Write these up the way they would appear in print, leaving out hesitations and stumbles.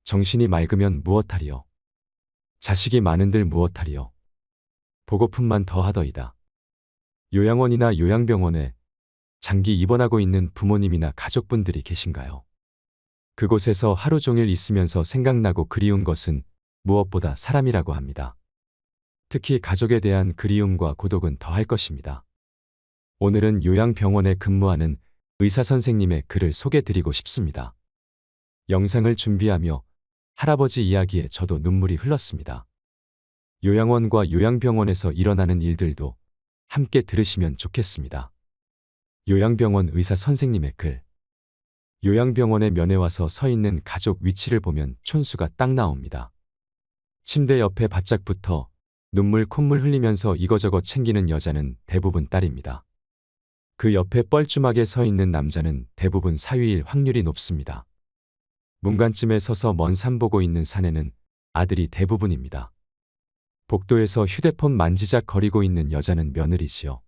정신이 맑으면 무엇하리요. 자식이 많은들 무엇하리요. 보고품만 더하더이다. 요양원이나 요양병원에 장기 입원하고 있는 부모님이나 가족분들이 계신가요? 그곳에서 하루 종일 있으면서 생각나고 그리운 것은 무엇보다 사람이라고 합니다. 특히 가족에 대한 그리움과 고독은 더할 것입니다. 오늘은 요양병원에 근무하는 의사 선생님의 글을 소개드리고 싶습니다. 영상을 준비하며 할아버지 이야기에 저도 눈물이 흘렀습니다. 요양원과 요양병원에서 일어나는 일들도 함께 들으시면 좋겠습니다. 요양병원 의사 선생님의 글. 요양병원에 면회 와서 서 있는 가족 위치를 보면 촌수가 딱 나옵니다. 침대 옆에 바짝 붙어 눈물 콧물 흘리면서 이거저거 챙기는 여자는 대부분 딸입니다. 그 옆에 뻘쭘하게 서 있는 남자는 대부분 사위일 확률이 높습니다. 문간쯤에 서서 먼 산 보고 있는 사내는 아들이 대부분입니다. 복도에서 휴대폰 만지작 거리고 있는 여자는 며느리지요.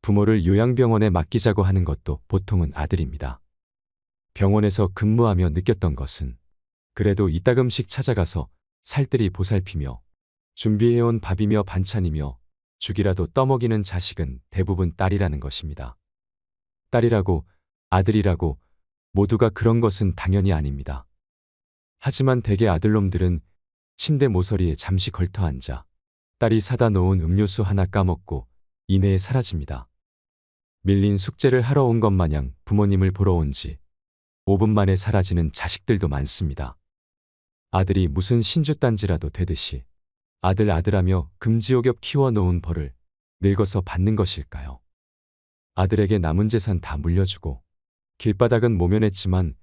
부모를 요양병원에 맡기자고 하는 것도 보통은 아들입니다. 병원에서 근무하며 느꼈던 것은 그래도 이따금씩 찾아가서 살뜰히 보살피며 준비해온 밥이며 반찬이며 죽이라도 떠먹이는 자식은 대부분 딸이라는 것입니다. 딸이라고 아들이라고 모두가 그런 것은 당연히 아닙니다. 하지만 대개 아들놈들은 침대 모서리에 잠시 걸터 앉아 딸이 사다 놓은 음료수 하나 까먹고 이내에 사라집니다. 밀린 숙제를 하러 온 것 마냥 부모님을 보러 온 지 5분 만에 사라지는 자식들도 많습니다. 아들이 무슨 신주단지라도 되듯이 아들하며 금지옥엽 키워놓은 벌을 늙어서 받는 것일까요? 아들에게 남은 재산 다 물려주고 길바닥은 모면했지만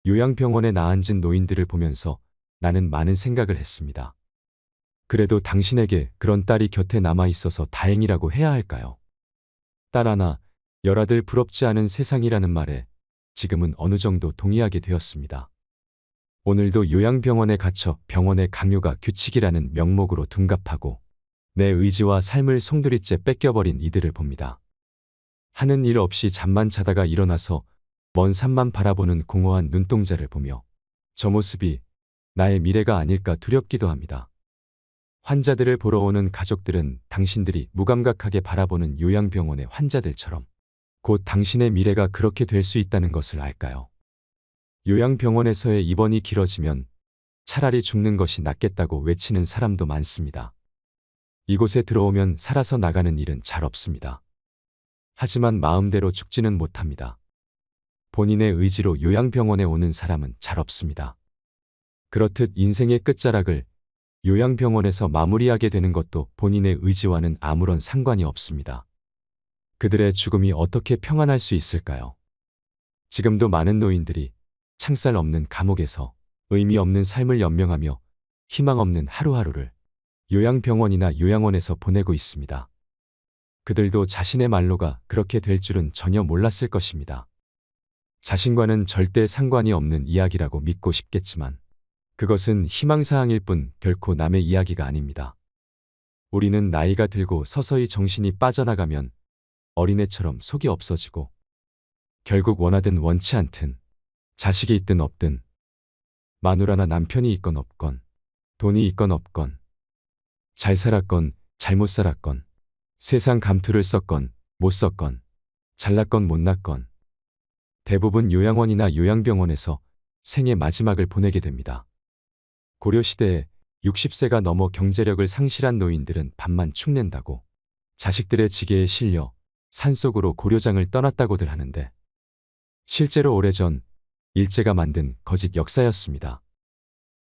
요양병원에 나앉은 노인들을 보면서 나는 많은 생각을 했습니다. 그래도 당신에게 그런 딸이 곁에 남아있어서 다행이라고 해야 할까요? 딸 하나, 열아들 부럽지 않은 세상이라는 말에 지금은 어느 정도 동의하게 되었습니다. 오늘도 요양병원에 갇혀 병원의 강요가 규칙이라는 명목으로 둔갑하고 내 의지와 삶을 송두리째 뺏겨버린 이들을 봅니다. 하는 일 없이 잠만 자다가 일어나서 먼 산만 바라보는 공허한 눈동자를 보며 저 모습이 나의 미래가 아닐까 두렵기도 합니다. 환자들을 보러 오는 가족들은 당신들이 무감각하게 바라보는 요양병원의 환자들처럼 곧 당신의 미래가 그렇게 될 수 있다는 것을 알까요? 요양병원에서의 입원이 길어지면 차라리 죽는 것이 낫겠다고 외치는 사람도 많습니다. 이곳에 들어오면 살아서 나가는 일은 잘 없습니다. 하지만 마음대로 죽지는 못합니다. 본인의 의지로 요양병원에 오는 사람은 잘 없습니다. 그렇듯 인생의 끝자락을 요양병원에서 마무리하게 되는 것도 본인의 의지와는 아무런 상관이 없습니다. 그들의 죽음이 어떻게 평안할 수 있을까요? 지금도 많은 노인들이 창살 없는 감옥에서 의미 없는 삶을 연명하며 희망 없는 하루하루를 요양병원이나 요양원에서 보내고 있습니다. 그들도 자신의 말로가 그렇게 될 줄은 전혀 몰랐을 것입니다. 자신과는 절대 상관이 없는 이야기라고 믿고 싶겠지만 그것은 희망사항일 뿐 결코 남의 이야기가 아닙니다. 우리는 나이가 들고 서서히 정신이 빠져나가면 어린애처럼 속이 없어지고 결국 원하든 원치 않든 자식이 있든 없든 마누라나 남편이 있건 없건 돈이 있건 없건 잘 살았건 잘못 살았건 세상 감투를 썼건 못 썼건 잘났건 못났건 대부분 요양원이나 요양병원에서 생의 마지막을 보내게 됩니다. 고려시대에 60세가 넘어 경제력을 상실한 노인들은 밥만 축낸다고 자식들의 지게에 실려 산속으로 고려장을 떠났다고들 하는데 실제로 오래전 일제가 만든 거짓 역사였습니다.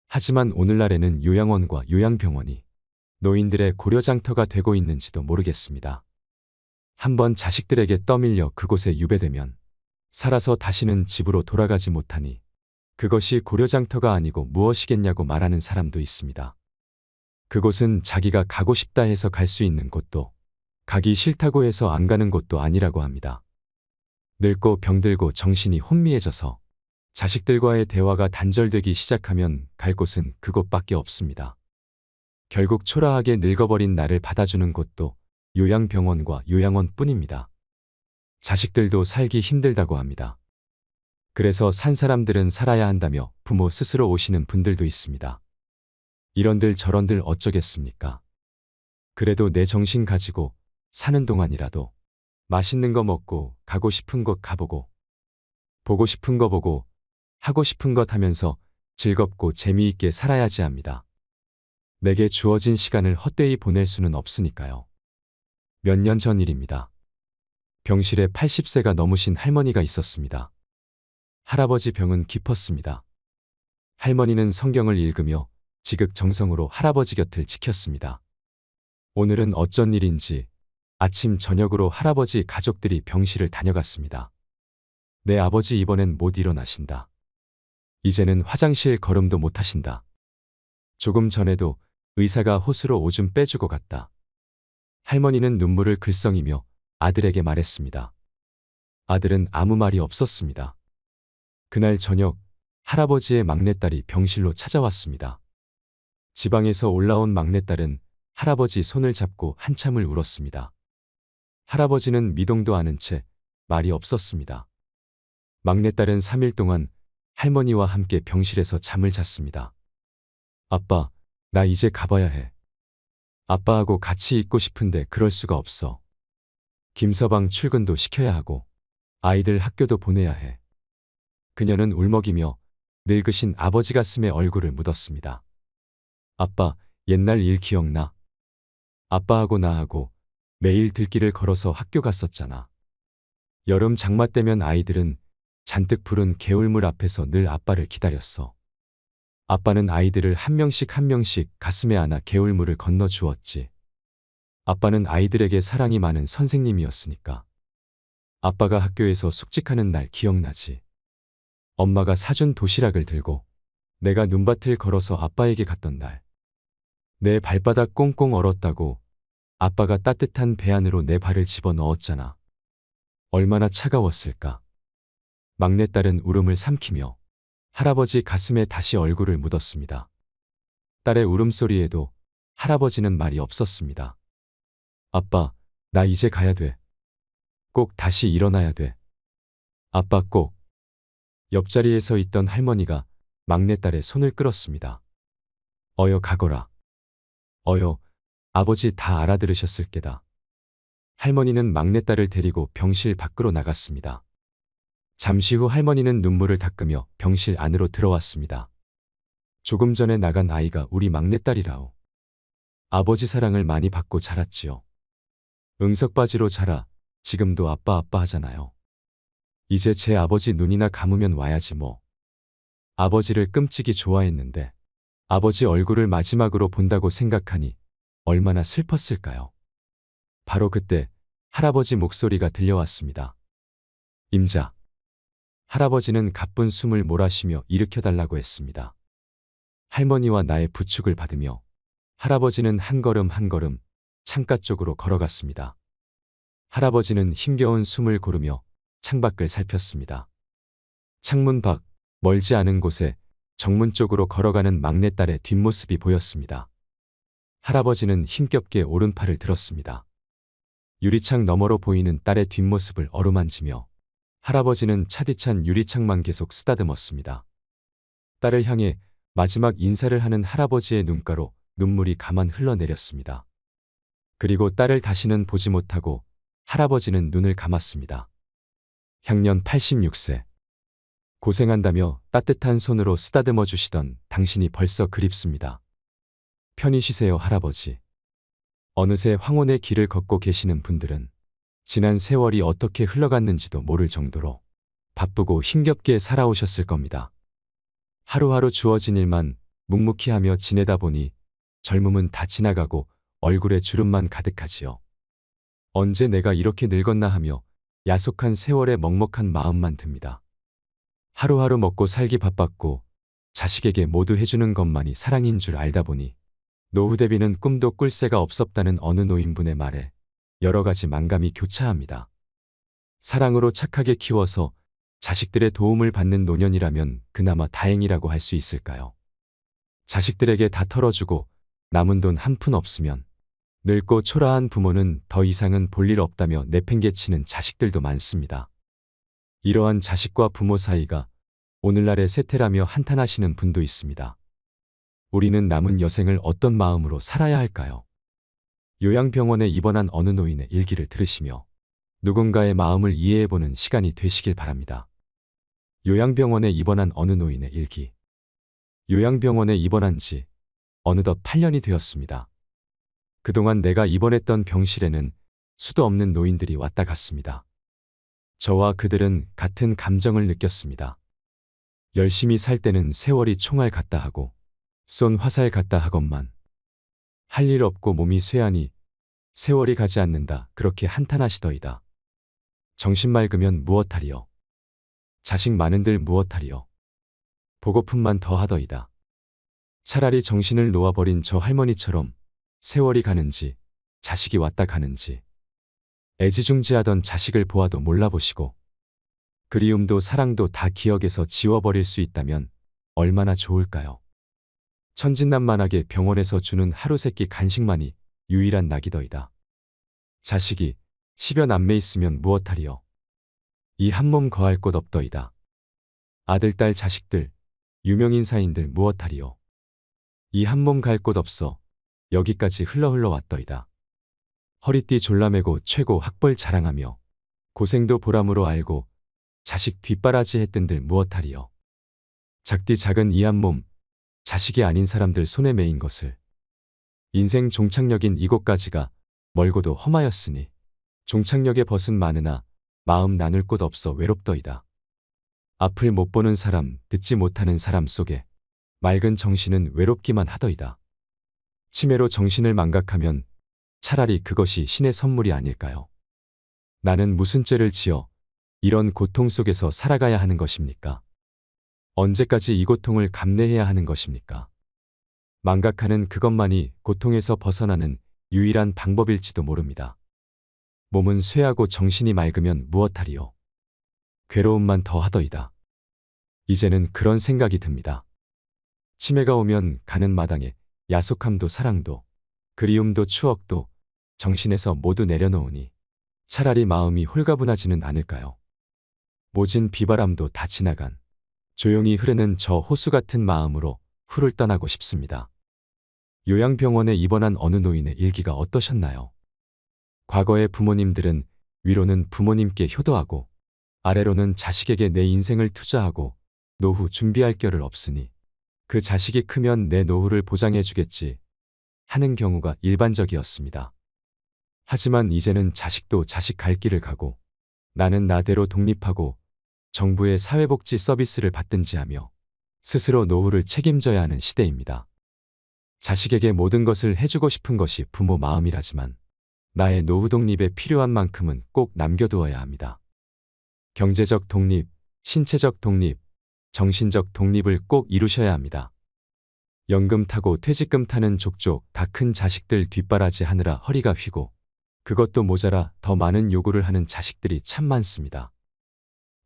하지만 오늘날에는 요양원과 요양병원이 노인들의 고려장터가 되고 있는지도 모르겠습니다. 한번 자식들에게 떠밀려 그곳에 유배되면 살아서 다시는 집으로 돌아가지 못하니 그것이 고려장터가 아니고 무엇이겠냐고 말하는 사람도 있습니다. 그곳은 자기가 가고 싶다 해서 갈 수 있는 곳도 가기 싫다고 해서 안 가는 곳도 아니라고 합니다. 늙고 병들고 정신이 혼미해져서 자식들과의 대화가 단절되기 시작하면 갈 곳은 그곳밖에 없습니다. 결국 초라하게 늙어버린 나를 받아주는 곳도 요양병원과 요양원뿐입니다. 자식들도 살기 힘들다고 합니다. 그래서 산 사람들은 살아야 한다며 부모 스스로 오시는 분들도 있습니다. 이런들 저런들 어쩌겠습니까? 그래도 내 정신 가지고 사는 동안이라도 맛있는 거 먹고 가고 싶은 곳 가보고 보고 싶은 거 보고 하고 싶은 것 하면서 즐겁고 재미있게 살아야지 합니다. 내게 주어진 시간을 헛되이 보낼 수는 없으니까요. 몇 년 전 일입니다. 병실에 80세가 넘으신 할머니가 있었습니다. 할아버지 병은 깊었습니다. 할머니는 성경을 읽으며 지극정성으로 할아버지 곁을 지켰습니다. 오늘은 어쩐 일인지 아침 저녁으로 할아버지 가족들이 병실을 다녀갔습니다. 내 아버지 이번엔 못 일어나신다. 이제는 화장실 걸음도 못 하신다. 조금 전에도 의사가 호수로 오줌 빼주고 갔다. 할머니는 눈물을 글썽이며 아들에게 말했습니다. 아들은 아무 말이 없었습니다. 그날 저녁 할아버지의 막내딸이 병실로 찾아왔습니다. 지방에서 올라온 막내딸은 할아버지 손을 잡고 한참을 울었습니다. 할아버지는 미동도 않은 채 말이 없었습니다. 막내딸은 3일 동안 할머니와 함께 병실에서 잠을 잤습니다. 아빠, 나 이제 가봐야 해. 아빠하고 같이 있고 싶은데 그럴 수가 없어. 김서방 출근도 시켜야 하고 아이들 학교도 보내야 해. 그녀는 울먹이며 늙으신 아버지 가슴에 얼굴을 묻었습니다. 아빠, 옛날 일 기억나? 아빠하고 나하고 매일 들길을 걸어서 학교 갔었잖아. 여름 장마 때면 아이들은 잔뜩 부른 개울물 앞에서 늘 아빠를 기다렸어. 아빠는 아이들을 한 명씩 한 명씩 가슴에 안아 개울물을 건너 주었지. 아빠는 아이들에게 사랑이 많은 선생님이었으니까. 아빠가 학교에서 숙직하는 날 기억나지? 엄마가 사준 도시락을 들고 내가 눈밭을 걸어서 아빠에게 갔던 날. 내 발바닥 꽁꽁 얼었다고 아빠가 따뜻한 배 안으로 내 발을 집어넣었잖아. 얼마나 차가웠을까. 막내딸은 울음을 삼키며 할아버지 가슴에 다시 얼굴을 묻었습니다. 딸의 울음소리에도 할아버지는 말이 없었습니다. 아빠, 나 이제 가야 돼. 꼭 다시 일어나야 돼. 아빠 꼭. 옆자리에서 있던 할머니가 막내딸의 손을 끌었습니다. 어여 가거라. 어여, 아버지 다 알아들으셨을 게다. 할머니는 막내딸을 데리고 병실 밖으로 나갔습니다. 잠시 후 할머니는 눈물을 닦으며 병실 안으로 들어왔습니다. 조금 전에 나간 아이가 우리 막내딸이라오. 아버지 사랑을 많이 받고 자랐지요. 응석바지로 자라 지금도 아빠 아빠 하잖아요. 이제 제 아버지 눈이나 감으면 와야지 뭐. 아버지를 끔찍이 좋아했는데 아버지 얼굴을 마지막으로 본다고 생각하니 얼마나 슬펐을까요? 바로 그때 할아버지 목소리가 들려왔습니다. 임자. 할아버지는 가쁜 숨을 몰아쉬며 일으켜달라고 했습니다. 할머니와 나의 부축을 받으며 할아버지는 한 걸음 한 걸음 창가 쪽으로 걸어갔습니다. 할아버지는 힘겨운 숨을 고르며 창밖을 살폈습니다. 창문 밖 멀지 않은 곳에 정문 쪽으로 걸어가는 막내딸의 뒷모습이 보였습니다. 할아버지는 힘겹게 오른팔을 들었습니다. 유리창 너머로 보이는 딸의 뒷모습을 어루만지며 할아버지는 차디찬 유리창만 계속 쓰다듬었습니다. 딸을 향해 마지막 인사를 하는 할아버지의 눈가로 눈물이 가만 흘러내렸습니다. 그리고 딸을 다시는 보지 못하고 할아버지는 눈을 감았습니다. 향년 86세. 고생한다며 따뜻한 손으로 쓰다듬어 주시던 당신이 벌써 그립습니다. 편히 쉬세요, 할아버지. 어느새 황혼의 길을 걷고 계시는 분들은 지난 세월이 어떻게 흘러갔는지도 모를 정도로 바쁘고 힘겹게 살아오셨을 겁니다. 하루하루 주어진 일만 묵묵히 하며 지내다 보니 젊음은 다 지나가고 얼굴에 주름만 가득하지요. 언제 내가 이렇게 늙었나 하며 야속한 세월에 먹먹한 마음만 듭니다. 하루하루 먹고 살기 바빴고 자식에게 모두 해주는 것만이 사랑인 줄 알다 보니 노후 대비는 꿈도 꿀 새가 없었다는 어느 노인분의 말에 여러 가지 만감이 교차합니다. 사랑으로 착하게 키워서 자식들의 도움을 받는 노년이라면 그나마 다행이라고 할 수 있을까요? 자식들에게 다 털어주고 남은 돈 한 푼 없으면 늙고 초라한 부모는 더 이상은 볼 일 없다며 내팽개치는 자식들도 많습니다. 이러한 자식과 부모 사이가 오늘날의 세태라며 한탄하시는 분도 있습니다. 우리는 남은 여생을 어떤 마음으로 살아야 할까요? 요양병원에 입원한 어느 노인의 일기를 들으시며 누군가의 마음을 이해해보는 시간이 되시길 바랍니다. 요양병원에 입원한 어느 노인의 일기. 요양병원에 입원한 지 어느덧 8년이 되었습니다. 그동안 내가 입원했던 병실에는 수도 없는 노인들이 왔다 갔습니다. 저와 그들은 같은 감정을 느꼈습니다. 열심히 살 때는 세월이 총알 같다 하고 쏜 화살 같다 하건만 할 일 없고 몸이 쇠하니 세월이 가지 않는다 그렇게 한탄하시더이다. 정신 맑으면 무엇하리요. 자식 많은들 무엇하리요. 보고품만 더하더이다. 차라리 정신을 놓아버린 저 할머니처럼 세월이 가는지 자식이 왔다 가는지 애지중지하던 자식을 보아도 몰라보시고 그리움도 사랑도 다 기억에서 지워버릴 수 있다면 얼마나 좋을까요? 천진난만하게 병원에서 주는 하루세끼 간식만이 유일한 낙이더이다. 자식이 10여 남매 있으면 무엇하리요. 이 한몸 거할 곳 없더이다. 아들, 딸, 자식들, 유명인사인들 무엇하리요. 이 한몸 갈 곳 없어 여기까지 흘러 왔더이다. 허리띠 졸라매고 최고 학벌 자랑하며 고생도 보람으로 알고 자식 뒷바라지 했던들 무엇하리요. 작디 작은 이 한몸 자식이 아닌 사람들 손에 매인 것을 인생 종착역인 이곳까지가 멀고도 험하였으니 종착역에 벗은 많으나 마음 나눌 곳 없어 외롭더이다. 앞을 못 보는 사람, 듣지 못하는 사람 속에 맑은 정신은 외롭기만 하더이다. 치매로 정신을 망각하면 차라리 그것이 신의 선물이 아닐까요? 나는 무슨 죄를 지어 이런 고통 속에서 살아가야 하는 것입니까? 언제까지 이 고통을 감내해야 하는 것입니까? 망각하는 그것만이 고통에서 벗어나는 유일한 방법일지도 모릅니다. 몸은 쇠하고 정신이 맑으면 무엇하리요. 괴로움만 더하더이다. 이제는 그런 생각이 듭니다. 치매가 오면 가는 마당에 야속함도 사랑도 그리움도 추억도 정신에서 모두 내려놓으니 차라리 마음이 홀가분하지는 않을까요? 모진 비바람도 다 지나간 조용히 흐르는 저 호수 같은 마음으로 훌을 떠나고 싶습니다. 요양병원에 입원한 어느 노인의 일기가 어떠셨나요? 과거의 부모님들은 위로는 부모님께 효도하고 아래로는 자식에게 내 인생을 투자하고 노후 준비할 겨를 없으니 그 자식이 크면 내 노후를 보장해 주겠지 하는 경우가 일반적이었습니다. 하지만 이제는 자식도 자식 갈 길을 가고 나는 나대로 독립하고 정부의 사회복지 서비스를 받든지 하며 스스로 노후를 책임져야 하는 시대입니다. 자식에게 모든 것을 해주고 싶은 것이 부모 마음이라지만 나의 노후 독립에 필요한 만큼은 꼭 남겨두어야 합니다. 경제적 독립, 신체적 독립, 정신적 독립을 꼭 이루셔야 합니다. 연금 타고 퇴직금 타는 족족 다 큰 자식들 뒷바라지 하느라 허리가 휘고 그것도 모자라 더 많은 요구를 하는 자식들이 참 많습니다.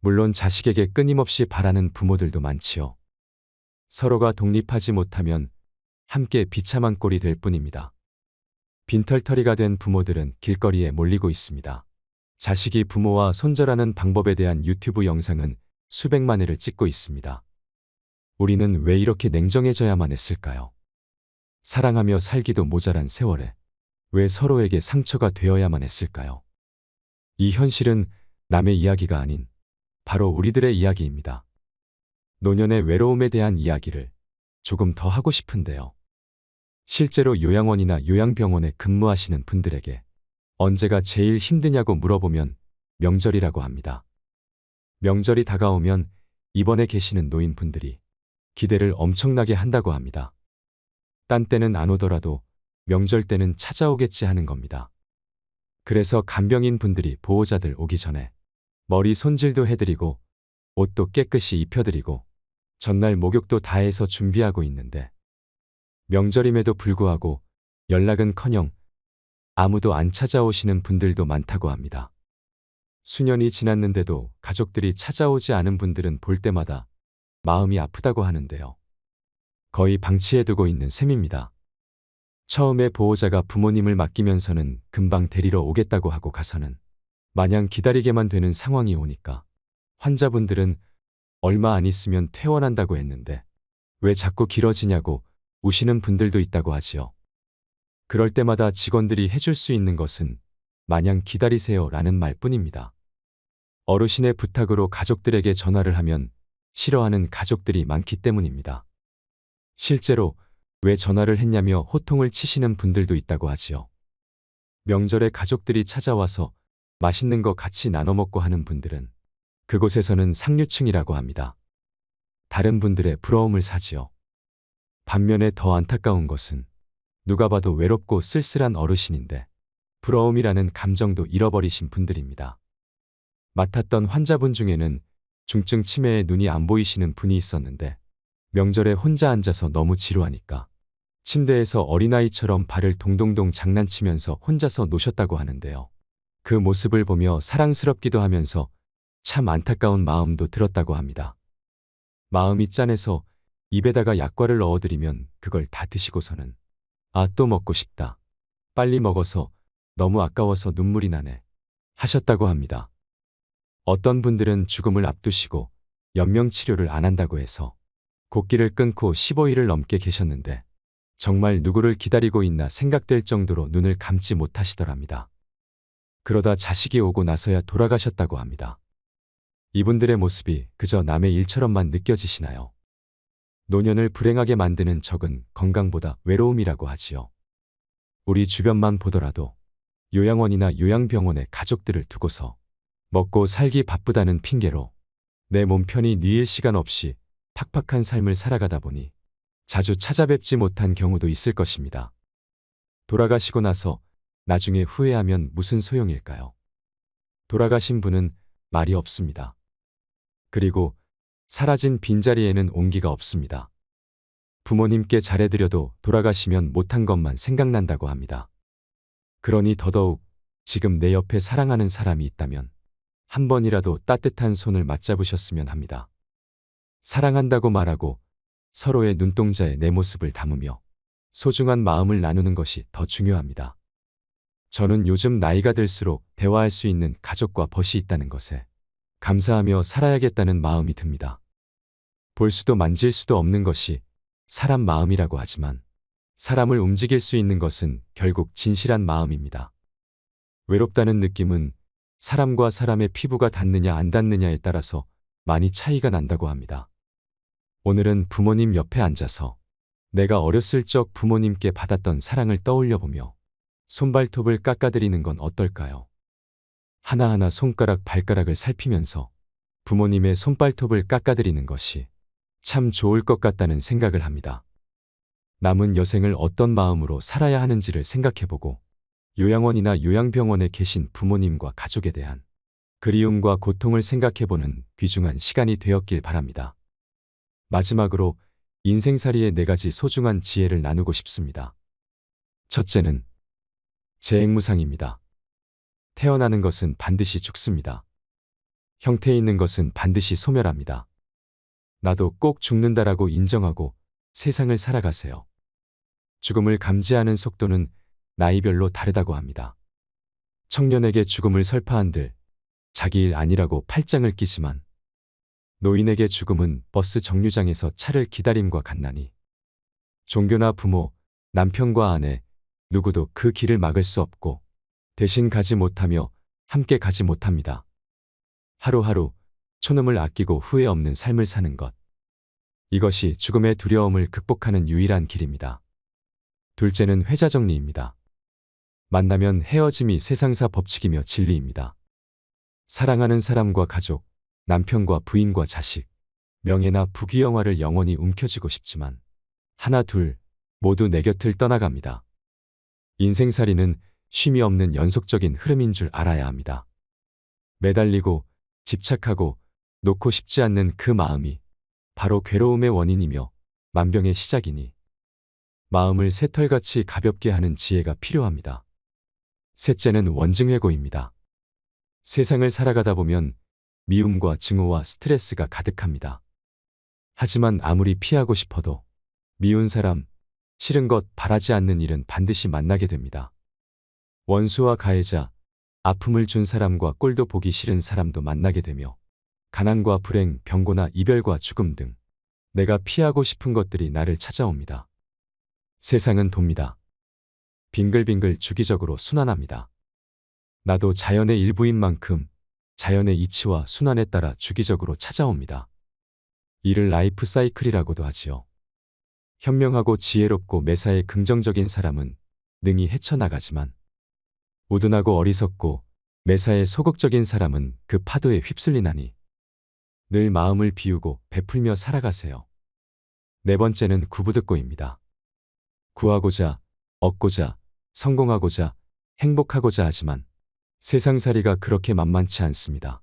물론 자식에게 끊임없이 바라는 부모들도 많지요. 서로가 독립하지 못하면 함께 비참한 꼴이 될 뿐입니다. 빈털터리가 된 부모들은 길거리에 몰리고 있습니다. 자식이 부모와 손절하는 방법에 대한 유튜브 영상은 수백만 회를 찍고 있습니다. 우리는 왜 이렇게 냉정해져야만 했을까요? 사랑하며 살기도 모자란 세월에 왜 서로에게 상처가 되어야만 했을까요? 이 현실은 남의 이야기가 아닌 바로 우리들의 이야기입니다. 노년의 외로움에 대한 이야기를 조금 더 하고 싶은데요. 실제로 요양원이나 요양병원에 근무하시는 분들에게 언제가 제일 힘드냐고 물어보면 명절이라고 합니다. 명절이 다가오면 입원해 계시는 노인분들이 기대를 엄청나게 한다고 합니다. 딴 때는 안 오더라도 명절 때는 찾아오겠지 하는 겁니다. 그래서 간병인 분들이 보호자들 오기 전에 머리 손질도 해드리고 옷도 깨끗이 입혀드리고 전날 목욕도 다 해서 준비하고 있는데 명절임에도 불구하고 연락은커녕 아무도 안 찾아오시는 분들도 많다고 합니다. 수년이 지났는데도 가족들이 찾아오지 않은 분들은 볼 때마다 마음이 아프다고 하는데요. 거의 방치해두고 있는 셈입니다. 처음에 보호자가 부모님을 맡기면서는 금방 데리러 오겠다고 하고 가서는 마냥 기다리게만 되는 상황이 오니까 환자분들은 얼마 안 있으면 퇴원한다고 했는데 왜 자꾸 길어지냐고 우시는 분들도 있다고 하지요. 그럴 때마다 직원들이 해줄 수 있는 것은 마냥 기다리세요 라는 말뿐입니다. 어르신의 부탁으로 가족들에게 전화를 하면 싫어하는 가족들이 많기 때문입니다. 실제로 왜 전화를 했냐며 호통을 치시는 분들도 있다고 하지요. 명절에 가족들이 찾아와서 맛있는 거 같이 나눠 먹고 하는 분들은 그곳에서는 상류층이라고 합니다. 다른 분들의 부러움을 사지요. 반면에 더 안타까운 것은 누가 봐도 외롭고 쓸쓸한 어르신인데 부러움이라는 감정도 잃어버리신 분들입니다. 맡았던 환자분 중에는 중증 치매에 눈이 안 보이시는 분이 있었는데 명절에 혼자 앉아서 너무 지루하니까 침대에서 어린아이처럼 발을 동동동 장난치면서 혼자서 노셨다고 하는데요. 그 모습을 보며 사랑스럽기도 하면서 참 안타까운 마음도 들었다고 합니다. 마음이 짠해서 입에다가 약과를 넣어드리면 그걸 다 드시고서는 아, 또 먹고 싶다. 빨리 먹어서 너무 아까워서 눈물이 나네. 하셨다고 합니다. 어떤 분들은 죽음을 앞두시고 연명치료를 안 한다고 해서 곡기를 끊고 15일을 넘게 계셨는데 정말 누구를 기다리고 있나 생각될 정도로 눈을 감지 못하시더랍니다. 그러다 자식이 오고 나서야 돌아가셨다고 합니다. 이분들의 모습이 그저 남의 일처럼만 느껴지시나요? 노년을 불행하게 만드는 적은 건강보다 외로움이라고 하지요. 우리 주변만 보더라도 요양원이나 요양병원에 가족들을 두고서 먹고 살기 바쁘다는 핑계로 내 몸 편히 누일 시간 없이 팍팍한 삶을 살아가다 보니 자주 찾아뵙지 못한 경우도 있을 것입니다. 돌아가시고 나서 나중에 후회하면 무슨 소용일까요? 돌아가신 분은 말이 없습니다. 그리고 사라진 빈자리에는 온기가 없습니다. 부모님께 잘해드려도 돌아가시면 못한 것만 생각난다고 합니다. 그러니 더더욱 지금 내 옆에 사랑하는 사람이 있다면 한 번이라도 따뜻한 손을 맞잡으셨으면 합니다. 사랑한다고 말하고 서로의 눈동자에 내 모습을 담으며 소중한 마음을 나누는 것이 더 중요합니다. 저는 요즘 나이가 들수록 대화할 수 있는 가족과 벗이 있다는 것에 감사하며 살아야겠다는 마음이 듭니다. 볼 수도 만질 수도 없는 것이 사람 마음이라고 하지만 사람을 움직일 수 있는 것은 결국 진실한 마음입니다. 외롭다는 느낌은 사람과 사람의 피부가 닿느냐 안 닿느냐에 따라서 많이 차이가 난다고 합니다. 오늘은 부모님 옆에 앉아서 내가 어렸을 적 부모님께 받았던 사랑을 떠올려 보며 손발톱을 깎아드리는 건 어떨까요? 하나하나 손가락 발가락을 살피면서 부모님의 손발톱을 깎아드리는 것이 참 좋을 것 같다는 생각을 합니다. 남은 여생을 어떤 마음으로 살아야 하는지를 생각해보고 요양원이나 요양병원에 계신 부모님과 가족에 대한 그리움과 고통을 생각해보는 귀중한 시간이 되었길 바랍니다. 마지막으로 인생살이의 4가지 소중한 지혜를 나누고 싶습니다. 첫째는 재행무상입니다. 태어나는 것은 반드시 죽습니다. 형태 있는 것은 반드시 소멸합니다. 나도 꼭 죽는다라고 인정하고 세상을 살아가세요. 죽음을 감지하는 속도는 나이별로 다르다고 합니다. 청년에게 죽음을 설파한들 자기 일 아니라고 팔짱을 끼지만 노인에게 죽음은 버스 정류장에서 차를 기다림과 같나니 종교나 부모, 남편과 아내 누구도 그 길을 막을 수 없고 대신 가지 못하며 함께 가지 못합니다. 하루하루 촌음을 아끼고 후회 없는 삶을 사는 것. 이것이 죽음의 두려움을 극복하는 유일한 길입니다. 둘째는 회자정리입니다. 만나면 헤어짐이 세상사 법칙이며 진리입니다. 사랑하는 사람과 가족, 남편과 부인과 자식, 명예나 부귀영화를 영원히 움켜쥐고 싶지만 하나 둘 모두 내 곁을 떠나갑니다. 인생살이는 쉼이 없는 연속적인 흐름인 줄 알아야 합니다. 매달리고 집착하고 놓고 싶지 않는 그 마음이 바로 괴로움의 원인이며 만병의 시작이니 마음을 새털같이 가볍게 하는 지혜가 필요합니다. 셋째는 원증회고입니다. 세상을 살아가다 보면 미움과 증오와 스트레스가 가득합니다. 하지만 아무리 피하고 싶어도 미운 사람, 싫은 것, 바라지 않는 일은 반드시 만나게 됩니다. 원수와 가해자, 아픔을 준 사람과 꼴도 보기 싫은 사람도 만나게 되며 가난과 불행, 병고나 이별과 죽음 등 내가 피하고 싶은 것들이 나를 찾아옵니다. 세상은 돕니다. 빙글빙글 주기적으로 순환합니다. 나도 자연의 일부인 만큼 자연의 이치와 순환에 따라 주기적으로 찾아옵니다. 이를 라이프 사이클이라고도 하지요. 현명하고 지혜롭고 매사에 긍정적인 사람은 능히 헤쳐나가지만 우둔하고 어리석고 매사에 소극적인 사람은 그 파도에 휩쓸리나니 늘 마음을 비우고 베풀며 살아가세요. 네 번째는 구부듣고입니다. 구하고자, 얻고자, 성공하고자, 행복하고자 하지만 세상살이가 그렇게 만만치 않습니다.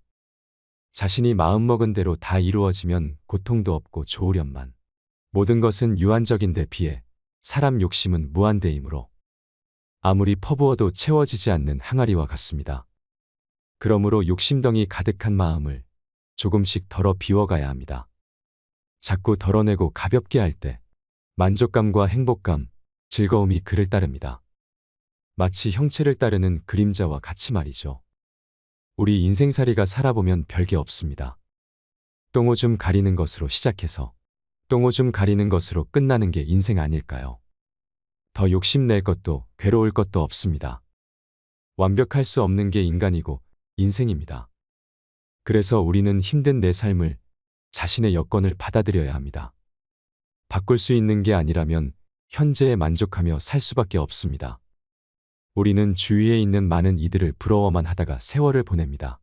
자신이 마음먹은 대로 다 이루어지면 고통도 없고 좋으련만 모든 것은 유한적인 데 비해 사람 욕심은 무한대이므로 아무리 퍼부어도 채워지지 않는 항아리와 같습니다. 그러므로 욕심덩이 가득한 마음을 조금씩 덜어 비워가야 합니다. 자꾸 덜어내고 가볍게 할 때 만족감과 행복감, 즐거움이 그를 따릅니다. 마치 형체를 따르는 그림자와 같이 말이죠. 우리 인생살이가 살아보면 별게 없습니다. 똥오줌 가리는 것으로 시작해서 똥오줌 가리는 것으로 끝나는 게 인생 아닐까요? 더 욕심낼 것도 괴로울 것도 없습니다. 완벽할 수 없는 게 인간이고 인생입니다. 그래서 우리는 힘든 내 삶을 자신의 여건을 받아들여야 합니다. 바꿀 수 있는 게 아니라면 현재에 만족하며 살 수밖에 없습니다. 우리는 주위에 있는 많은 이들을 부러워만 하다가 세월을 보냅니다.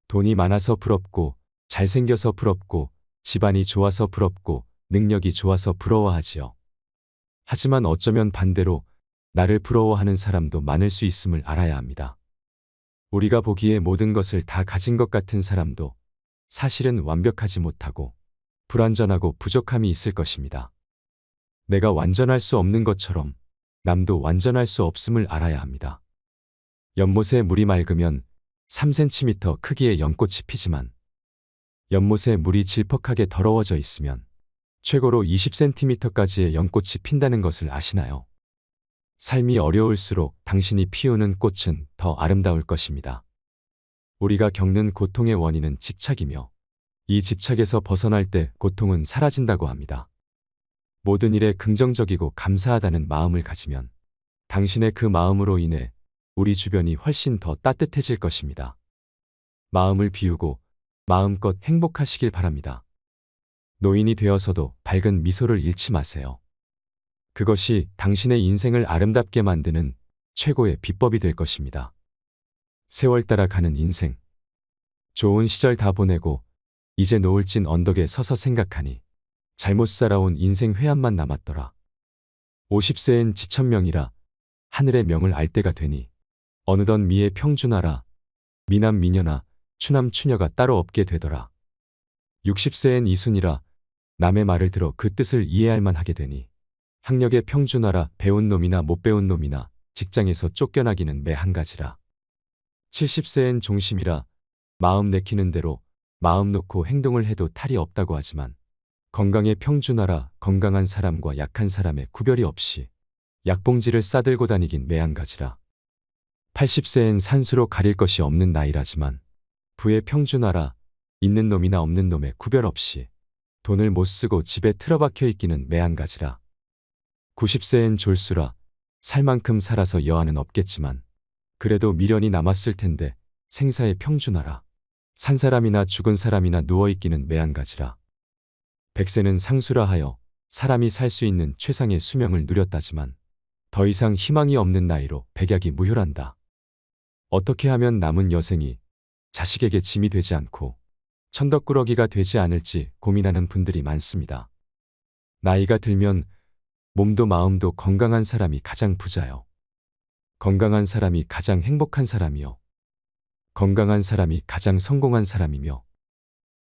돈이 많아서 부럽고 잘생겨서 부럽고 집안이 좋아서 부럽고 능력이 좋아서 부러워하지요. 하지만 어쩌면 반대로 나를 부러워하는 사람도 많을 수 있음을 알아야 합니다. 우리가 보기에 모든 것을 다 가진 것 같은 사람도 사실은 완벽하지 못하고 불완전하고 부족함이 있을 것입니다. 내가 완전할 수 없는 것처럼 남도 완전할 수 없음을 알아야 합니다. 연못에 물이 맑으면 3cm 크기의 연꽃이 피지만 연못에 물이 질퍽하게 더러워져 있으면 최고로 20cm까지의 연꽃이 핀다는 것을 아시나요? 삶이 어려울수록 당신이 피우는 꽃은 더 아름다울 것입니다. 우리가 겪는 고통의 원인은 집착이며 이 집착에서 벗어날 때 고통은 사라진다고 합니다. 모든 일에 긍정적이고 감사하다는 마음을 가지면 당신의 그 마음으로 인해 우리 주변이 훨씬 더 따뜻해질 것입니다. 마음을 비우고 마음껏 행복하시길 바랍니다. 노인이 되어서도 밝은 미소를 잃지 마세요. 그것이 당신의 인생을 아름답게 만드는 최고의 비법이 될 것입니다. 세월 따라 가는 인생. 좋은 시절 다 보내고 이제 노을진 언덕에 서서 생각하니 잘못 살아온 인생 회한만 남았더라. 50세엔 지천명이라 하늘의 명을 알 때가 되니 어느덧 미의 평준하라 미남 미녀나 추남 추녀가 따로 없게 되더라. 60세엔 이순이라 남의 말을 들어 그 뜻을 이해할 만하게 되니 학력의 평준하라 배운 놈이나 못 배운 놈이나 직장에서 쫓겨나기는 매 한 가지라. 70세엔 종심이라 마음 내키는 대로 마음 놓고 행동을 해도 탈이 없다고 하지만 건강의 평준하라 건강한 사람과 약한 사람의 구별이 없이 약봉지를 싸들고 다니긴 매 한 가지라. 80세엔 산수로 가릴 것이 없는 나이라지만 부의 평준하라 있는 놈이나 없는 놈의 구별 없이 돈을 못 쓰고 집에 틀어박혀 있기는 매 한 가지라. 90세엔 졸수라 살 만큼 살아서 여한은 없겠지만 그래도 미련이 남았을 텐데 생사의 평준하라 산 사람이나 죽은 사람이나 누워있기는 매 한 가지라. 100세는 상수라 하여 사람이 살 수 있는 최상의 수명을 누렸다지만 더 이상 희망이 없는 나이로 백약이 무효란다. 어떻게 하면 남은 여생이 자식에게 짐이 되지 않고 천덕꾸러기가 되지 않을지 고민하는 분들이 많습니다. 나이가 들면 몸도 마음도 건강한 사람이 가장 부자요. 건강한 사람이 가장 행복한 사람이요. 건강한 사람이 가장 성공한 사람이며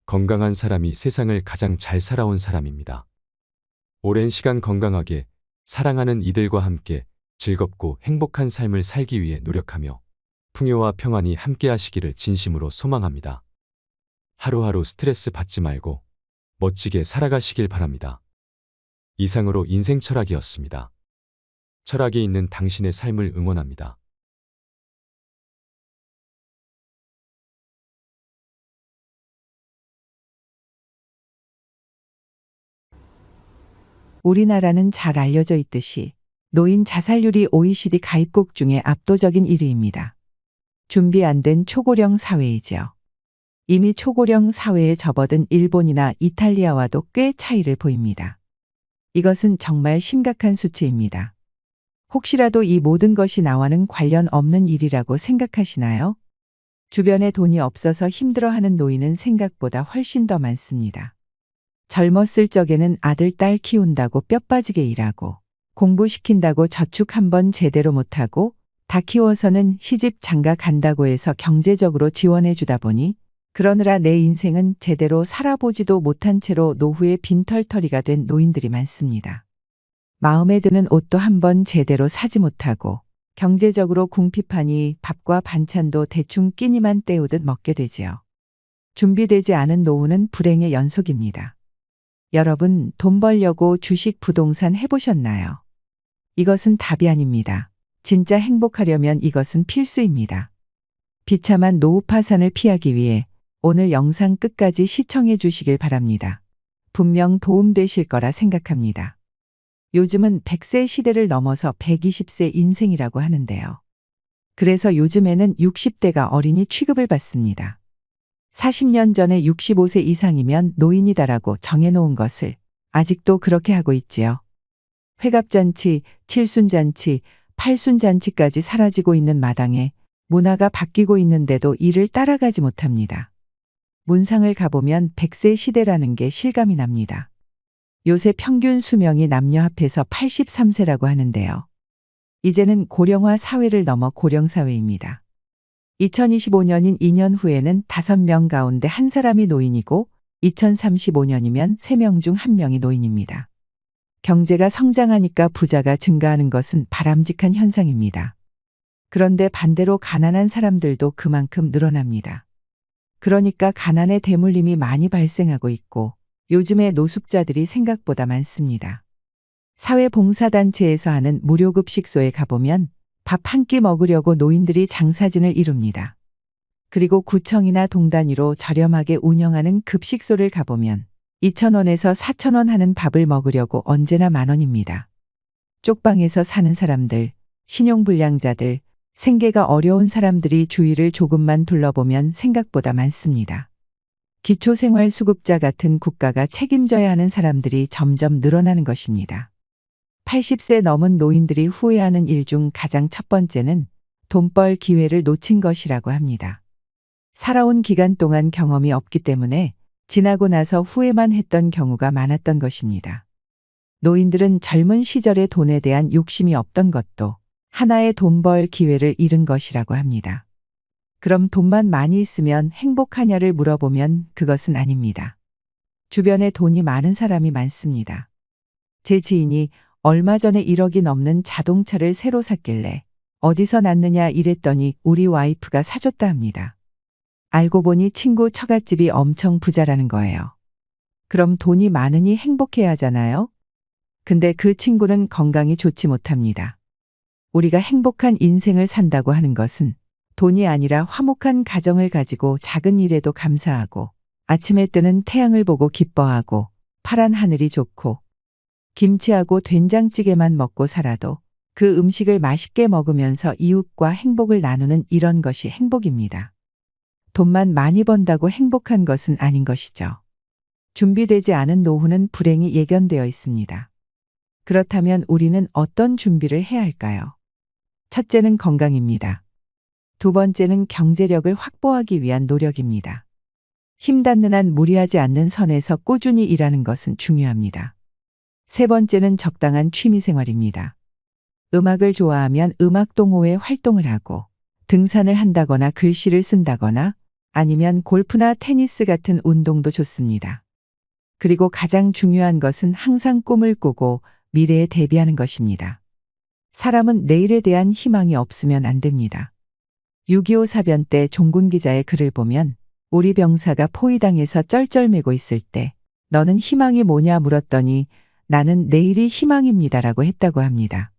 건강한 사람이 세상을 가장 잘 살아온 사람입니다. 오랜 시간 건강하게 사랑하는 이들과 함께 즐겁고 행복한 삶을 살기 위해 노력하며 풍요와 평안이 함께 하시기를 진심으로 소망합니다. 하루하루 스트레스 받지 말고 멋지게 살아가시길 바랍니다. 이상으로 인생 철학이었습니다. 철학이 있는 당신의 삶을 응원합니다. 우리나라는 잘 알려져 있듯이 노인 자살률이 OECD 가입국 중에 압도적인 1위입니다. 준비 안 된 초고령 사회이지요. 이미 초고령 사회에 접어든 일본이나 이탈리아와도 꽤 차이를 보입니다. 이것은 정말 심각한 수치입니다. 혹시라도 이 모든 것이 나와는 관련 없는 일이라고 생각하시나요? 주변에 돈이 없어서 힘들어하는 노인은 생각보다 훨씬 더 많습니다. 젊었을 적에는 아들, 딸 키운다고 뼈 빠지게 일하고 공부시킨다고 저축 한번 제대로 못하고 다 키워서는 시집 장가 간다고 해서 경제적으로 지원해 주다 보니 그러느라 내 인생은 제대로 살아보지도 못한 채로 노후에 빈털터리가 된 노인들이 많습니다. 마음에 드는 옷도 한번 제대로 사지 못하고 경제적으로 궁핍하니 밥과 반찬도 대충 끼니만 때우듯 먹게 되지요. 준비되지 않은 노후는 불행의 연속입니다. 여러분, 돈 벌려고 주식, 부동산 해보셨나요? 이것은 답이 아닙니다. 진짜 행복하려면 이것은 필수입니다. 비참한 노후 파산을 피하기 위해 오늘 영상 끝까지 시청해 주시길 바랍니다. 분명 도움되실 거라 생각합니다. 요즘은 100세 시대를 넘어서 120세 인생이라고 하는데요. 그래서 요즘에는 60대가 어린이 취급을 받습니다. 40년 전에 65세 이상이면 노인이다라고 정해놓은 것을 아직도 그렇게 하고 있지요. 회갑잔치, 칠순잔치, 팔순잔치까지 사라지고 있는 마당에 문화가 바뀌고 있는데도 이를 따라가지 못합니다. 문상을 가보면 100세 시대라는 게 실감이 납니다. 요새 평균 수명이 남녀 합해서 83세라고 하는데요. 이제는 고령화 사회를 넘어 고령사회입니다. 2025년인 2년 후에는 5명 가운데 1사람이 노인이고 2035년이면 3명 중 1명이 노인입니다. 경제가 성장하니까 부자가 증가하는 것은 바람직한 현상입니다. 그런데 반대로 가난한 사람들도 그만큼 늘어납니다. 그러니까 가난의 대물림이 많이 발생하고 있고 요즘에 노숙자들이 생각보다 많습니다. 사회봉사단체에서 하는 무료급식소에 가보면 밥 한 끼 먹으려고 노인들이 장사진을 이룹니다. 그리고 구청이나 동 단위로 저렴하게 운영하는 급식소를 가보면 2,000원에서 4,000원 하는 밥을 먹으려고 언제나 만원입니다. 쪽방에서 사는 사람들, 신용불량자들, 생계가 어려운 사람들이 주위를 조금만 둘러보면 생각보다 많습니다. 기초생활수급자 같은 국가가 책임져야 하는 사람들이 점점 늘어나는 것입니다. 80세 넘은 노인들이 후회하는 일 중 가장 첫 번째는 돈벌 기회를 놓친 것이라고 합니다. 살아온 기간 동안 경험이 없기 때문에 지나고 나서 후회만 했던 경우가 많았던 것입니다. 노인들은 젊은 시절에 돈에 대한 욕심이 없던 것도 하나의 돈벌 기회를 잃은 것이라고 합니다. 그럼 돈만 많이 있으면 행복하냐를 물어보면 그것은 아닙니다. 주변에 돈이 많은 사람이 많습니다. 제 지인이 얼마 전에 1억이 넘는 자동차를 새로 샀길래 어디서 났느냐 이랬더니 우리 와이프가 사줬다 합니다. 알고 보니 친구 처갓집이 엄청 부자라는 거예요. 그럼 돈이 많으니 행복해야 하잖아요? 근데 그 친구는 건강이 좋지 못합니다. 우리가 행복한 인생을 산다고 하는 것은 돈이 아니라 화목한 가정을 가지고 작은 일에도 감사하고 아침에 뜨는 태양을 보고 기뻐하고 파란 하늘이 좋고 김치하고 된장찌개만 먹고 살아도 그 음식을 맛있게 먹으면서 이웃과 행복을 나누는 이런 것이 행복입니다. 돈만 많이 번다고 행복한 것은 아닌 것이죠. 준비되지 않은 노후는 불행이 예견되어 있습니다. 그렇다면 우리는 어떤 준비를 해야 할까요? 첫째는 건강입니다. 두 번째는 경제력을 확보하기 위한 노력입니다. 힘 닿는 한 무리하지 않는 선에서 꾸준히 일하는 것은 중요합니다. 세 번째는 적당한 취미생활입니다. 음악을 좋아하면 음악 동호회 활동을 하고 등산을 한다거나 글씨를 쓴다거나 아니면 골프나 테니스 같은 운동도 좋습니다. 그리고 가장 중요한 것은 항상 꿈을 꾸고 미래에 대비하는 것입니다. 사람은 내일에 대한 희망이 없으면 안 됩니다. 6.25 사변 때 종군 기자의 글을 보면 우리 병사가 포위당해서 쩔쩔매고 있을 때 너는 희망이 뭐냐 물었더니 나는 내일이 희망입니다라고 했다고 합니다.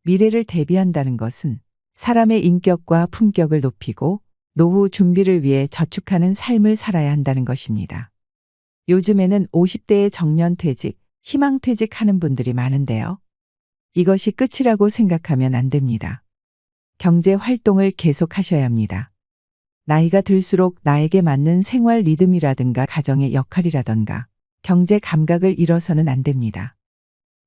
미래를 대비한다는 것은 사람의 인격과 품격을 높이고 노후 준비를 위해 저축하는 삶을 살아야 한다는 것입니다. 요즘에는 50대의 정년퇴직, 희망퇴직하는 분들이 많은데요. 이것이 끝이라고 생각하면 안 됩니다. 경제 활동을 계속하셔야 합니다. 나이가 들수록 나에게 맞는 생활 리듬이라든가 가정의 역할이라든가 경제 감각을 잃어서는 안 됩니다.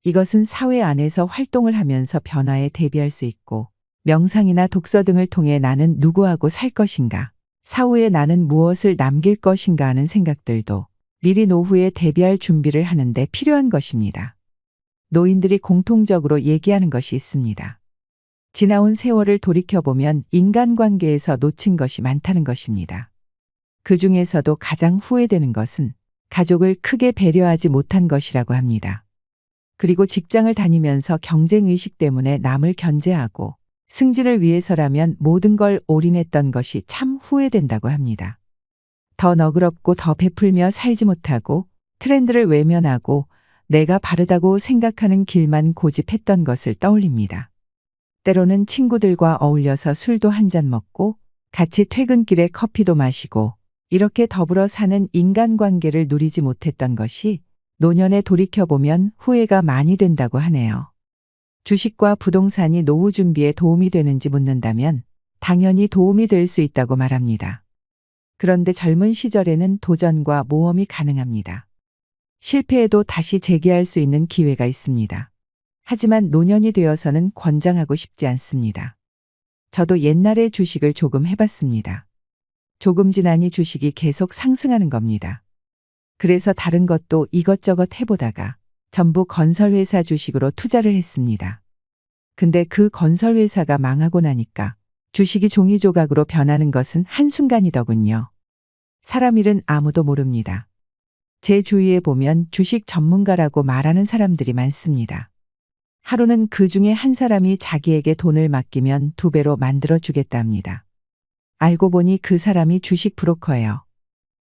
이것은 사회 안에서 활동을 하면서 변화에 대비할 수 있고 명상이나 독서 등을 통해 나는 누구하고 살 것인가, 사후에 나는 무엇을 남길 것인가 하는 생각들도 미리 노후에 대비할 준비를 하는데 필요한 것입니다. 노인들이 공통적으로 얘기하는 것이 있습니다. 지나온 세월을 돌이켜보면 인간관계에서 놓친 것이 많다는 것입니다. 그 중에서도 가장 후회되는 것은 가족을 크게 배려하지 못한 것이라고 합니다. 그리고 직장을 다니면서 경쟁의식 때문에 남을 견제하고 승진을 위해서라면 모든 걸 올인했던 것이 참 후회된다고 합니다. 더 너그럽고 더 베풀며 살지 못하고 트렌드를 외면하고 내가 바르다고 생각하는 길만 고집했던 것을 떠올립니다. 때로는 친구들과 어울려서 술도 한잔 먹고 같이 퇴근길에 커피도 마시고 이렇게 더불어 사는 인간관계를 누리지 못했던 것이 노년에 돌이켜보면 후회가 많이 된다고 하네요. 주식과 부동산이 노후 준비에 도움이 되는지 묻는다면 당연히 도움이 될 수 있다고 말합니다. 그런데 젊은 시절에는 도전과 모험이 가능합니다. 실패해도 다시 재기할 수 있는 기회가 있습니다. 하지만 노년이 되어서는 권장하고 싶지 않습니다. 저도 옛날에 주식을 조금 해봤습니다. 조금 지나니 주식이 계속 상승하는 겁니다. 그래서 다른 것도 이것저것 해보다가 전부 건설회사 주식으로 투자를 했습니다. 근데 그 건설회사가 망하고 나니까 주식이 종이 조각으로 변하는 것은 한순간이더군요. 사람 일은 아무도 모릅니다. 제 주위에 보면 주식 전문가라고 말하는 사람들이 많습니다. 하루는 그 중에 한 사람이 자기에게 돈을 맡기면 2배로 만들어 주겠다 합니다. 알고 보니 그 사람이 주식 브로커예요.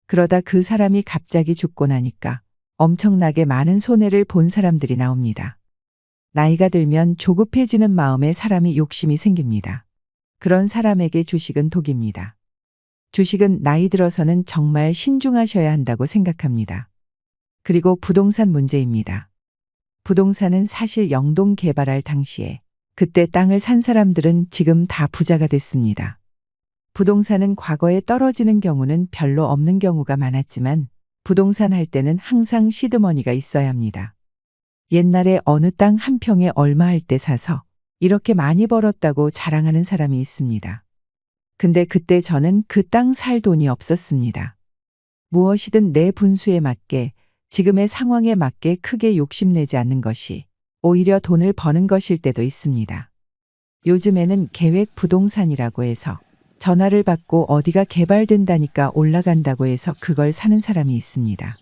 그러다 그 사람이 갑자기 죽고 나니까 엄청나게 많은 손해를 본 사람들이 나옵니다. 나이가 들면 조급해지는 마음에 사람이 욕심이 생깁니다. 그런 사람에게 주식은 독입니다. 주식은 나이 들어서는 정말 신중하셔야 한다고 생각합니다. 그리고 부동산 문제입니다. 부동산은 사실 영동 개발할 당시에 그때 땅을 산 사람들은 지금 다 부자가 됐습니다. 부동산은 과거에 떨어지는 경우는 별로 없는 경우가 많았지만 부동산 할 때는 항상 시드머니가 있어야 합니다. 옛날에 어느 땅 한 평에 얼마 할 때 사서 이렇게 많이 벌었다고 자랑하는 사람이 있습니다. 근데 그때 저는 그 땅 살 돈이 없었습니다. 무엇이든 내 분수에 맞게 지금의 상황에 맞게 크게 욕심내지 않는 것이 오히려 돈을 버는 것일 때도 있습니다. 요즘에는 계획 부동산이라고 해서 전화를 받고 어디가 개발된다니까 올라간다고 해서 그걸 사는 사람이 있습니다.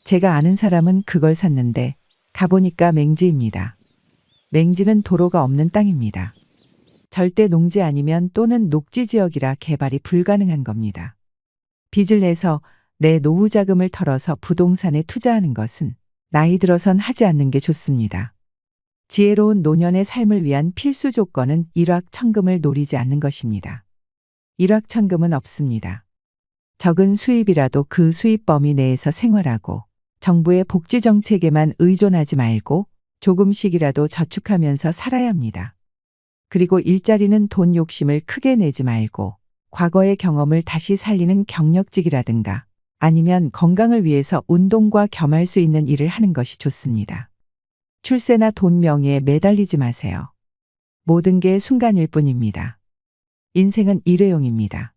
제가 아는 사람은 그걸 샀는데 가보니까 맹지입니다. 맹지는 도로가 없는 땅입니다. 절대 농지 아니면 또는 녹지 지역이라 개발이 불가능한 겁니다. 빚을 내서 내 노후 자금을 털어서 부동산에 투자하는 것은 나이 들어선 하지 않는 게 좋습니다. 지혜로운 노년의 삶을 위한 필수 조건은 일확천금을 노리지 않는 것입니다. 일확천금은 없습니다. 적은 수입이라도 그 수입 범위 내에서 생활하고 정부의 복지 정책에만 의존하지 말고 조금씩이라도 저축하면서 살아야 합니다. 그리고 일자리는 돈 욕심을 크게 내지 말고 과거의 경험을 다시 살리는 경력직이라든가 아니면 건강을 위해서 운동과 겸할 수 있는 일을 하는 것이 좋습니다. 출세나 돈 명예에 매달리지 마세요. 모든 게 순간일 뿐입니다. 인생은 일회용입니다.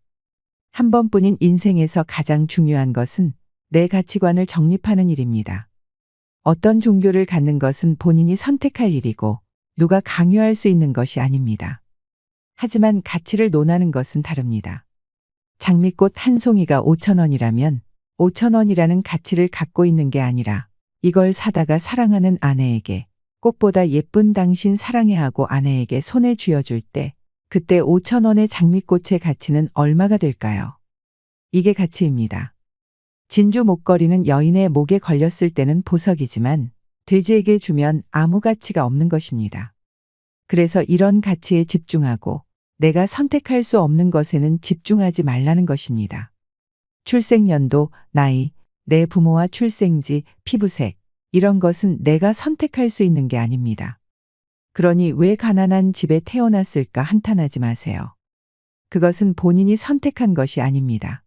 한 번뿐인 인생에서 가장 중요한 것은 내 가치관을 정립하는 일입니다. 어떤 종교를 갖는 것은 본인이 선택할 일이고 누가 강요할 수 있는 것이 아닙니다. 하지만 가치를 논하는 것은 다릅니다. 장미꽃 한 송이가 5,000원이라면 5,000원이라는 가치를 갖고 있는 게 아니라 이걸 사다가 사랑하는 아내에게 꽃보다 예쁜 당신 사랑해 하고 아내에게 손에 쥐어줄 때 그때 5,000원의 장미꽃의 가치는 얼마가 될까요? 이게 가치입니다. 진주 목걸이는 여인의 목에 걸렸을 때는 보석이지만 돼지에게 주면 아무 가치가 없는 것입니다. 그래서 이런 가치에 집중하고 내가 선택할 수 없는 것에는 집중하지 말라는 것입니다. 출생연도, 나이, 내 부모와 출생지, 피부색, 이런 것은 내가 선택할 수 있는 게 아닙니다. 그러니 왜 가난한 집에 태어났을까 한탄하지 마세요. 그것은 본인이 선택한 것이 아닙니다.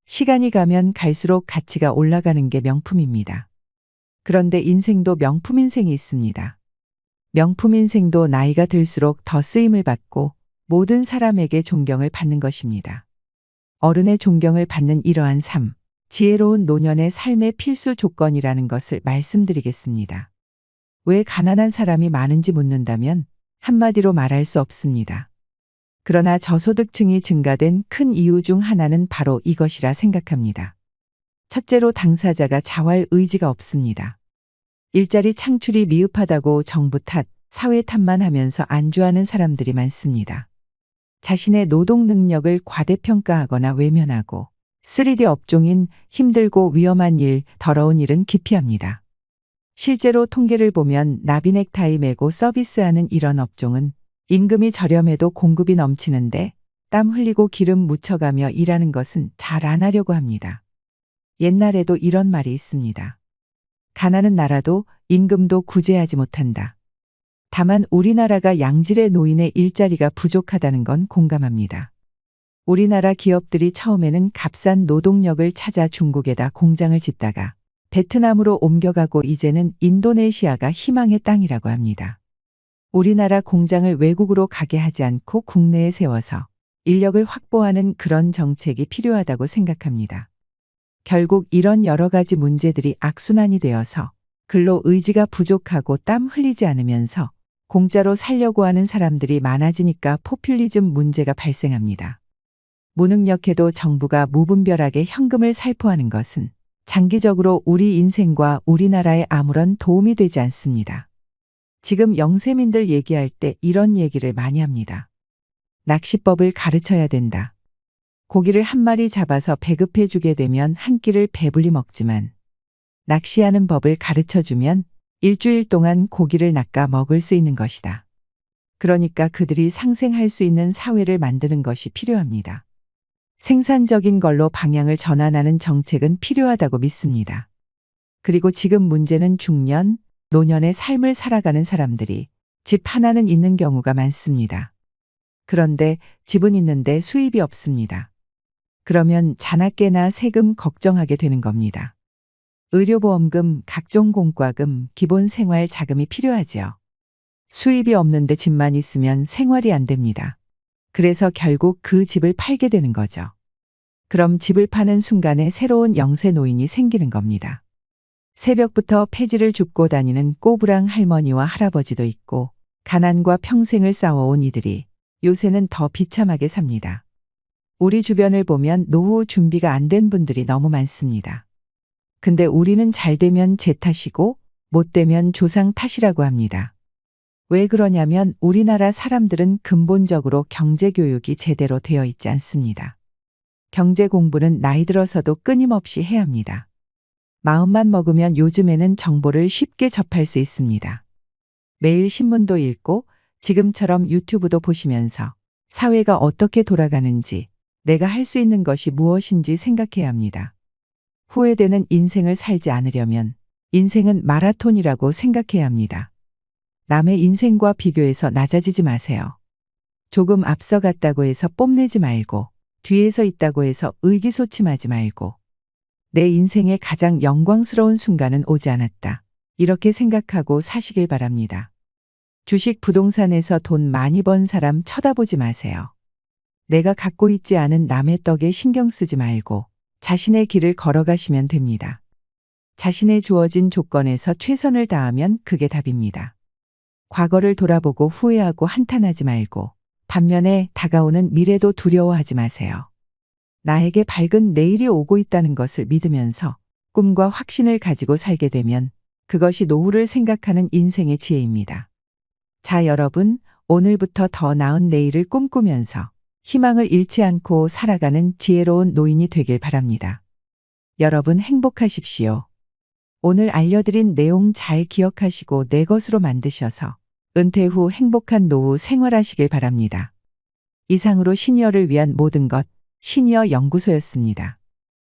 시간이 가면 갈수록 가치가 올라가는 게 명품입니다. 그런데 인생도 명품 인생이 있습니다. 명품 인생도 나이가 들수록 더 쓰임을 받고 모든 사람에게 존경을 받는 것입니다. 어른의 존경을 받는 이러한 삶, 지혜로운 노년의 삶의 필수 조건이라는 것을 말씀드리겠습니다. 왜 가난한 사람이 많은지 묻는다면 한마디로 말할 수 없습니다. 그러나 저소득층이 증가된 큰 이유 중 하나는 바로 이것이라 생각합니다. 첫째로 당사자가 자활 의지가 없습니다. 일자리 창출이 미흡하다고 정부 탓, 사회 탓만 하면서 안주하는 사람들이 많습니다. 자신의 노동 능력을 과대평가하거나 외면하고 3D 업종인 힘들고 위험한 일, 더러운 일은 기피합니다. 실제로 통계를 보면 나비 넥타이 매고 서비스하는 이런 업종은 임금이 저렴해도 공급이 넘치는데 땀 흘리고 기름 묻혀가며 일하는 것은 잘 안 하려고 합니다. 옛날에도 이런 말이 있습니다. 가난한 나라도 임금도 구제하지 못한다. 다만 우리나라가 양질의 노인의 일자리가 부족하다는 건 공감합니다. 우리나라 기업들이 처음에는 값싼 노동력을 찾아 중국에다 공장을 짓다가 베트남으로 옮겨가고 이제는 인도네시아가 희망의 땅이라고 합니다. 우리나라 공장을 외국으로 가게 하지 않고 국내에 세워서 인력을 확보하는 그런 정책이 필요하다고 생각합니다. 결국 이런 여러 가지 문제들이 악순환이 되어서 근로 의지가 부족하고 땀 흘리지 않으면서 공짜로 살려고 하는 사람들이 많아지니까 포퓰리즘 문제가 발생합니다. 무능력해도 정부가 무분별하게 현금을 살포하는 것은 장기적으로 우리 인생과 우리나라에 아무런 도움이 되지 않습니다. 지금 영세민들 얘기할 때 이런 얘기를 많이 합니다. 낚시법을 가르쳐야 된다. 고기를 한 마리 잡아서 배급해 주게 되면 한 끼를 배불리 먹지만 낚시하는 법을 가르쳐주면 일주일 동안 고기를 낚아 먹을 수 있는 것이다. 그러니까 그들이 상생할 수 있는 사회를 만드는 것이 필요합니다. 생산적인 걸로 방향을 전환하는 정책은 필요하다고 믿습니다. 그리고 지금 문제는 중년, 노년의 삶을 살아가는 사람들이 집 하나는 있는 경우가 많습니다. 그런데 집은 있는데 수입이 없습니다. 그러면 자나깨나 세금 걱정하게 되는 겁니다. 의료보험금, 각종 공과금, 기본 생활 자금이 필요하지요. 수입이 없는데 집만 있으면 생활이 안 됩니다. 그래서 결국 그 집을 팔게 되는 거죠. 그럼 집을 파는 순간에 새로운 영세 노인이 생기는 겁니다. 새벽부터 폐지를 줍고 다니는 꼬부랑 할머니와 할아버지도 있고 가난과 평생을 싸워온 이들이 요새는 더 비참하게 삽니다. 우리 주변을 보면 노후 준비가 안 된 분들이 너무 많습니다. 근데 우리는 잘 되면 제 탓이고 못 되면 조상 탓이라고 합니다. 왜 그러냐면 우리나라 사람들은 근본적으로 경제교육이 제대로 되어 있지 않습니다. 경제 공부는 나이 들어서도 끊임없이 해야 합니다. 마음만 먹으면 요즘에는 정보를 쉽게 접할 수 있습니다. 매일 신문도 읽고 지금처럼 유튜브도 보시면서 사회가 어떻게 돌아가는지 내가 할 수 있는 것이 무엇인지 생각해야 합니다. 후회되는 인생을 살지 않으려면 인생은 마라톤이라고 생각해야 합니다. 남의 인생과 비교해서 낮아지지 마세요. 조금 앞서갔다고 해서 뽐내지 말고 뒤에서 있다고 해서 의기소침하지 말고 내 인생의 가장 영광스러운 순간은 오지 않았다. 이렇게 생각하고 사시길 바랍니다. 주식 부동산에서 돈 많이 번 사람 쳐다보지 마세요. 내가 갖고 있지 않은 남의 떡에 신경 쓰지 말고 자신의 길을 걸어가시면 됩니다. 자신의 주어진 조건에서 최선을 다하면 그게 답입니다. 과거를 돌아보고 후회하고 한탄하지 말고 반면에 다가오는 미래도 두려워하지 마세요. 나에게 밝은 내일이 오고 있다는 것을 믿으면서 꿈과 확신을 가지고 살게 되면 그것이 노후를 생각하는 인생의 지혜입니다. 자, 여러분, 오늘부터 더 나은 내일을 꿈꾸면서 희망을 잃지 않고 살아가는 지혜로운 노인이 되길 바랍니다. 여러분 행복하십시오. 오늘 알려드린 내용 잘 기억하시고 내 것으로 만드셔서 은퇴 후 행복한 노후 생활하시길 바랍니다. 이상으로 시니어를 위한 모든 것, 시니어 연구소였습니다.